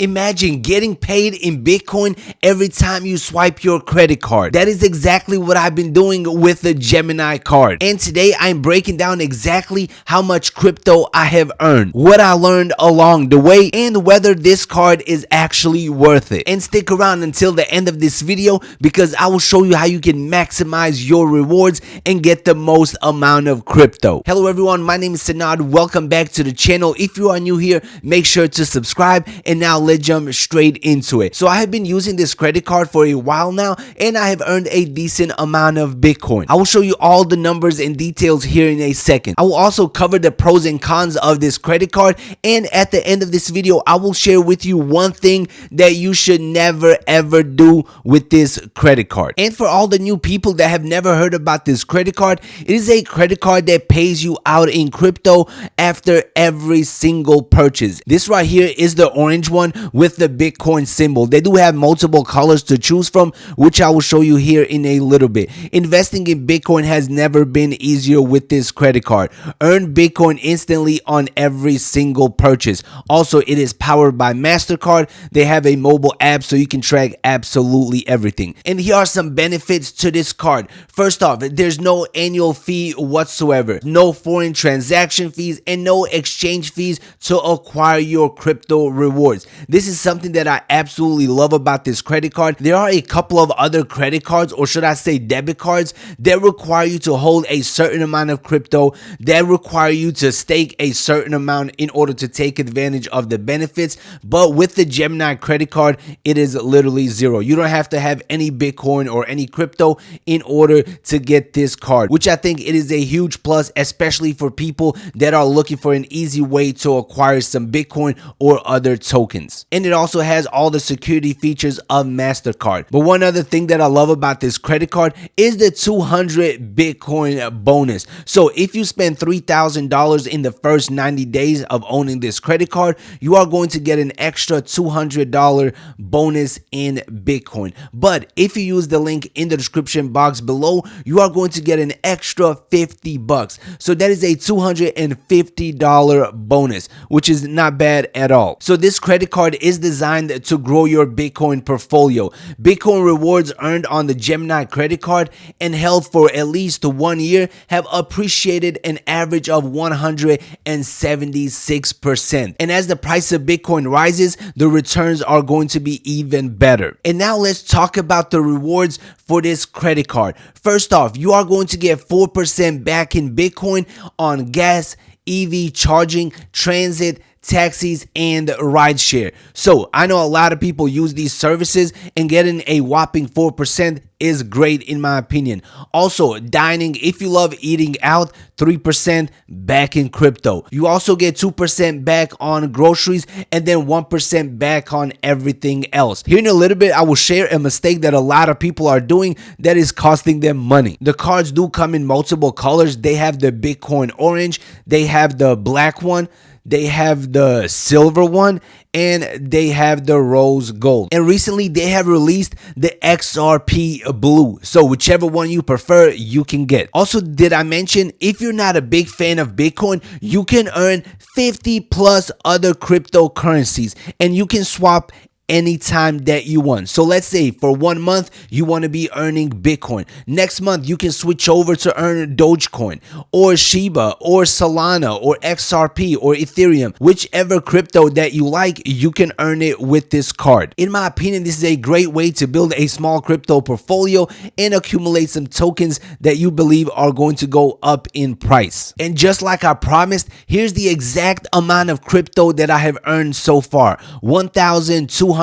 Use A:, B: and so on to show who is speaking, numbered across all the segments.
A: Imagine getting paid in Bitcoin every time you swipe your credit card. That is exactly what I've been doing with the Gemini card. And today I'm breaking down exactly how much crypto I have earned, what I learned along the way, and whether this card is actually worth it. And stick around until the end of this video because I will show you how you can maximize your rewards and get the most amount of crypto. Hello everyone, my name is Sanad. Welcome back to the channel. If you are new here, make sure to subscribe. And now let's jump straight into it. So I have been using this credit card for a while now, and I have earned a decent amount of Bitcoin. I will show you all the numbers and details here in a second. I will also cover the pros and cons of this credit card, and at the end of this video, I will share with you one thing that you should never ever do with this credit card. And for all the new people that have never heard about this credit card, it is a credit card that pays you out in crypto after every single purchase. This right here is the orange one with the Bitcoin symbol. They do have multiple colors to choose from, which I will show you here in a little bit. Investing in Bitcoin has never been easier with this credit card. Earn Bitcoin instantly on every single purchase. Also, it is powered by MasterCard. They have a mobile app so you can track absolutely everything. And here are some benefits to this card. First off, there's no annual fee whatsoever, no foreign transaction fees, and no exchange fees to acquire your crypto rewards. This is something that I absolutely love about this credit card. There are a couple of other credit cards, or should I say debit cards, that require you to hold a certain amount of crypto, that require you to stake a certain amount in order to take advantage of the benefits. But with the Gemini credit card, it is literally zero. You don't have to have any Bitcoin or any crypto in order to get this card, which I think it is a huge plus, especially for people that are looking for an easy way to acquire some Bitcoin or other tokens. And it also has all the security features of MasterCard. But one other thing that I love about this credit card is the 200 Bitcoin bonus. So if you spend $3,000 in the first 90 days of owning this credit card, you are going to get an extra $200 bonus in Bitcoin. But if you use the link in the description box below, you are going to get an extra 50 bucks. So that is a $250 bonus, which is not bad at all. So this credit card is designed to grow your Bitcoin portfolio. Bitcoin rewards earned on the Gemini credit card and held for at least 1 year have appreciated an average of 176%. And as the price of Bitcoin rises, the returns are going to be even better. And now let's talk about the rewards for this credit card. First off, you are going to get 4% back in Bitcoin on gas, EV charging, transit, taxis, and rideshare. So I know a lot of people use these services, and getting a whopping 4% is great in my opinion. Also, dining, if you love eating out, 3% back in crypto. You also get 2% back on groceries and then 1% back on everything else. Here in a little bit, I will share a mistake that a lot of people are doing that is costing them money. The cards do come in multiple colors. They have the Bitcoin orange, they have the black one, they have the silver one, and they have the rose gold. And recently they have released the XRP blue. So whichever one you prefer, you can get. Also, did I mention, if you're not a big fan of Bitcoin, you can earn 50 plus other cryptocurrencies, and you can swap anytime that you want. So let's say for 1 month you want to be earning Bitcoin. Next month you can switch over to earn Dogecoin or Shiba or Solana or XRP or Ethereum. Whichever crypto that you like, you can earn it with this card. In my opinion, this is a great way to build a small crypto portfolio and accumulate some tokens that you believe are going to go up in price. And just like I promised, here's the exact amount of crypto that I have earned so far: $1,209.47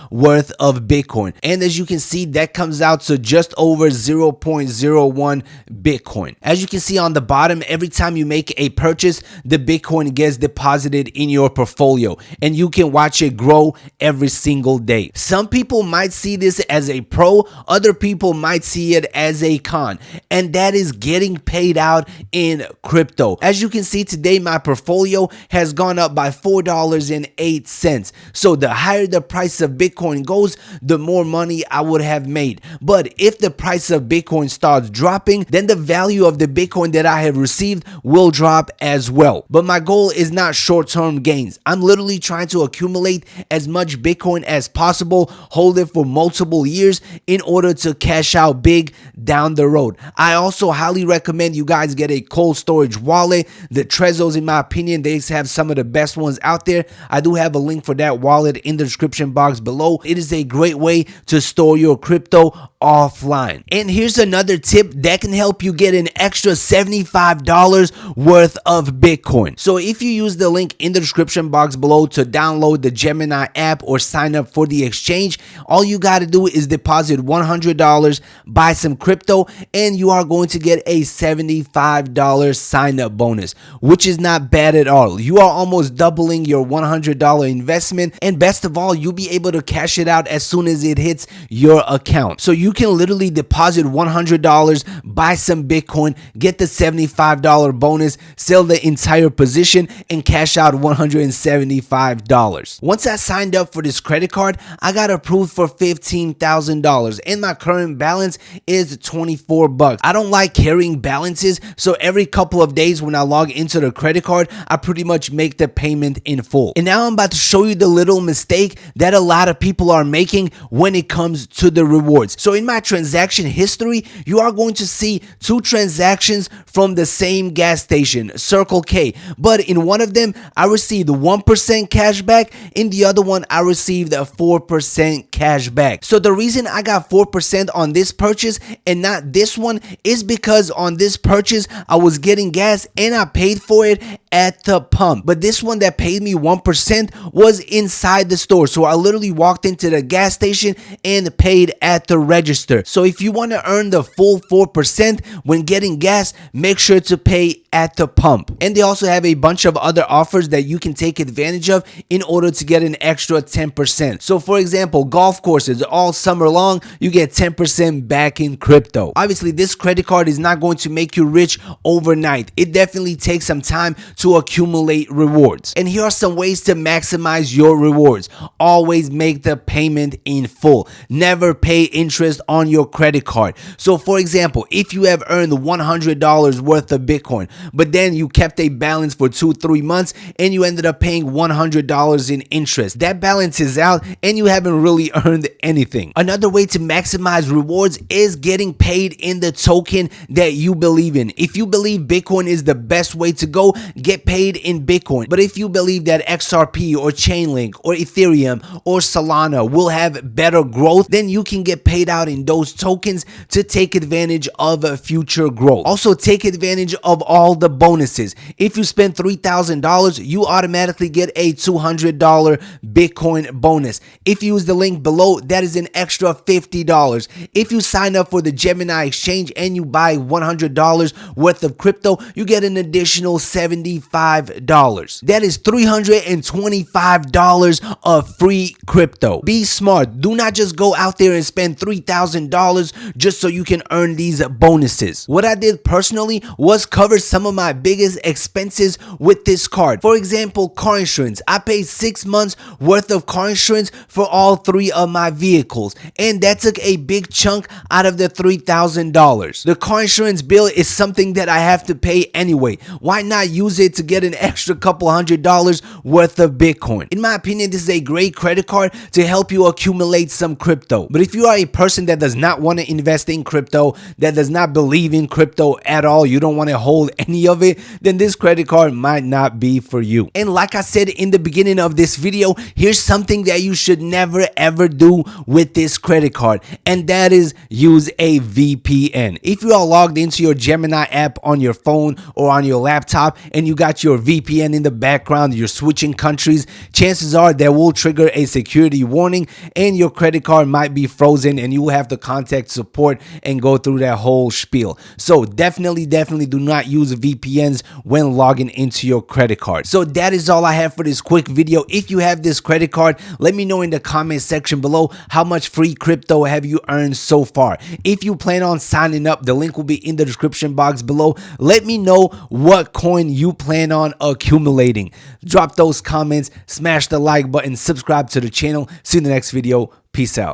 A: worth of Bitcoin. And as you can see, that comes out to just over 0.01 Bitcoin. As you can see on the bottom, every time you make a purchase, the Bitcoin gets deposited in your portfolio, and you can watch it grow every single day. Some people might see this as a pro, other people might see it as a con, and that is getting paid out in crypto. As you can see today, my portfolio has gone up by $4 $4.08. So the higher the price of Bitcoin goes, the more money I would have made. But if the price of Bitcoin starts dropping, then the value of the Bitcoin that I have received will drop as well. But my goal is not short-term gains. I'm literally trying to accumulate as much Bitcoin as possible, hold it for multiple years in order to cash out big down the road. I also highly recommend you guys get a cold storage wallet. The Trezors, in my opinion, they have some of the best ones out there. I do have a link for that wallet in the description box below. It is a great way to store your crypto offline. And here's another tip that can help you get an extra $75 worth of Bitcoin. So if you use the link in the description box below to download the Gemini app or sign up for the exchange, all you got to do is deposit $100, buy some crypto, and you are going to get a $75 sign up bonus, which is not bad at all. You are almost doubling your $100 investment, and best of all, you'll be able to cash it out as soon as it hits your account. So you can literally deposit $100, buy some Bitcoin, get the $75 bonus, sell the entire position, and cash out $175. Once I signed up for this credit card, I got approved for $15,000, and my current balance is 24 bucks. I don't like carrying balances, so every couple of days when I log into the credit card, I pretty much make the payment in full. And now I'm about to show you the little mistake that a lot of people are making when it comes to the rewards. So in my transaction history, you are going to see two transactions from the same gas station, Circle K, but in one of them I received 1% cash back, in the other one I received a 4% cash back. So the reason I got 4% on this purchase and not this one is because on this purchase I was getting gas and I paid for it at the pump, but this one that paid me 1% was inside the store. So I literally walked into the gas station and paid at the register. So if you want to earn the full 4% when getting gas, make sure to pay at the pump. And they also have a bunch of other offers that you can take advantage of in order to get an extra 10%. So for example, golf courses all summer long, you get 10% back in crypto. Obviously, this credit card is not going to make you rich overnight. It definitely takes some time to accumulate rewards. And here are some ways to maximize your rewards. Always make the payment in full. Never pay interest on your credit card. So for example, if you have earned $100 worth of Bitcoin, but then you kept a balance for 2-3 months and you ended up paying $100 in interest, that balance is out and you haven't really earned anything. Another way to maximize rewards is getting paid in the token that you believe in. If you believe Bitcoin is the best way to go, get paid in Bitcoin. But if you believe that XRP or Chainlink or Ethereum or Solana will have better growth, then you can get paid out in those tokens to take advantage of future growth. Also, take advantage of all the bonuses. If you spend $3,000, you automatically get a $200 Bitcoin bonus. If you use the link below, that is an extra $50. If you sign up for the Gemini exchange and you buy $100 worth of crypto, you get an additional $75. That is $325 of free crypto. Be smart. Do not just go out there and spend $3,000 just so you can earn these bonuses. What I did personally was cover some of my biggest expenses with this card. For example, car insurance. I paid 6 months worth of car insurance for all 3 of my vehicles, and that took a big chunk out of the $3,000. The car insurance bill is something that I have to pay anyway. Why not use it to get an extra couple $100 worth of Bitcoin? In my opinion, this is a great credit card to help you accumulate some crypto. But if you are a person that does not want to invest in crypto, that does not believe in crypto at all, you don't want to hold any of it, then this credit card might not be for you. And like I said in the beginning of this video, here's something that you should never ever do with this credit card, and that is use a VPN. If you are logged into your Gemini app on your phone or on your laptop and you got your VPN in the background, you're switching countries, chances are that will trigger a security warning and your credit card might be frozen and you will have to contact support and go through that whole spiel. So definitely do not use VPNs when logging into your credit card. So that is all I have for this quick video. If you have this credit card, let me know in the comment section below how much free crypto have you earned so far. If you plan on signing up, the link will be in the description box below. Let me know what coin you plan on accumulating. Drop drop those comments, smash the like button, subscribe to the channel. See you in the next video. Peace out.